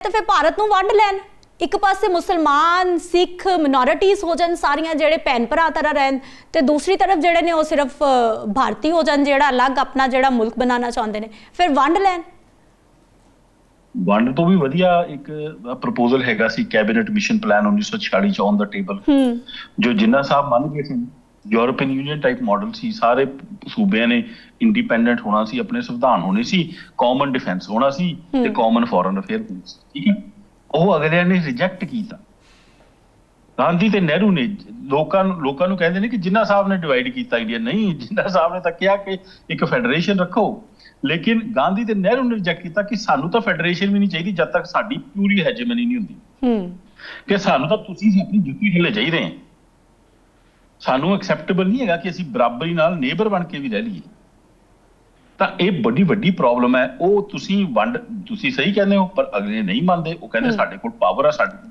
तो फिर भारत नूं वंड लैन, एक पासे मुसलमान सिख मिनोरिटीज़ हो जान सारियां जेड़े भैन भरा तरह रहन, ते दूसरी तरफ जेड़े ने वो सिर्फ भारतीय हो जान जेड़ा अलग अपना जेड़ा मुल्क बनाना चाहते हैं, फिर वंड लैन। ਵੰਡ ਤੋਂ ਵੀ ਵਧੀਆ ਇੱਕ ਪ੍ਰਪੋਜ਼ਲ ਹੈਗਾ ਸੀ ਕੈਬਨਿਟ ਮਿਸ਼ਨ ਪਲਾਨ 1946 ਚ ਔਨ ਦਾ ਟੇਬਲ, ਜੋ ਜਿੰਨਾ ਸਾਹਿਬ ਮੰਨ ਗਏ ਸੀ। ਯੂਰਪੀਅਨ ਯੂਨੀਅਨ ਟਾਈਪ ਮਾਡਲ ਸੀ, ਸਾਰੇ ਸੂਬਿਆਂ ਨੇ ਇੰਡੀਪੈਂਡੈਂਟ ਹੋਣਾ ਸੀ, ਆਪਣੇ ਸੰਵਿਧਾਨ ਹੋਣੇ ਸੀ, ਕਾਮਨ ਡਿਫੈਂਸ ਹੋਣਾ ਸੀ ਤੇ ਕਾਮਨ ਫੋਰਨ ਅਫੇਅਰ ਹੋਣੀ ਸੀ, ਠੀਕ ਹੈ। ਉਹ ਅਗਲਿਆਂ ਨੇ ਰਿਜੈਕਟ ਕੀਤਾ। ਗਾਂਧੀ ਤੇ ਨਹਿਰੂ ਨੇ ਲੋਕਾਂ ਨੂੰ ਕਹਿੰਦੇ ਨੇ ਕਿ ਜਿੰਨਾ ਸਾਹਿਬ ਨੇ ਡਿਵਾਈਡ ਕੀਤਾ ਇੰਡੀਆ, ਨਹੀਂ, ਜਿੰਨਾ ਸਾਹਿਬ ਨੇ ਤਾਂ ਕਿਹਾ ਕਿ ਇੱਕ ਫੈਡਰੇਸ਼ਨ ਰੱਖੋ, ਲੇਕਿਨ ਗਾਂਧੀ ਤੇ ਨਹਿਰੂ ਨੇ ਰਿਜੈਕਟ ਕੀਤਾ ਕਿ ਸਾਨੂੰ ਤਾਂ ਫੈਡਰੇਸ਼ਨ ਵੀ ਨਹੀਂ ਚਾਹੀਦੀ ਜਦ ਤੱਕ ਸਾਡੀ ਪੂਰੀ ਹੈਜਮਨੀ ਨਹੀਂ ਹੁੰਦੀ, ਕਿ ਸਾਨੂੰ ਤਾਂ ਤੁਸੀਂ ਆਪਣੀ ਜੁੱਤੀ ਥੱਲੇ ਚਾਹੀਦੇ ਆ, ਸਾਨੂੰ ਐਕਸੈਪਟੇਬਲ ਨਹੀਂ ਹੈਗਾ ਕਿ ਅਸੀਂ ਬਰਾਬਰੀ ਨਾਲ ਨੇਬਰ ਬਣ ਕੇ ਵੀ ਰਹਿ ਲਈਏ। ਤਾਂ ਇਹ ਬੜੀ ਵੱਡੀ ਪ੍ਰੋਬਲਮ ਹੈ। ਉਹ ਤੁਸੀਂ ਵੰਡ, ਤੁਸੀਂ ਸਹੀ ਕਹਿੰਦੇ ਹੋ, ਪਰ ਅਗਲੇ ਨਹੀਂ ਮੰਨਦੇ। ਉਹ ਕਹਿੰਦੇ ਸਾਡੇ ਕੋਲ ਪਾਵਰ ਆ, ਸਾਡੇ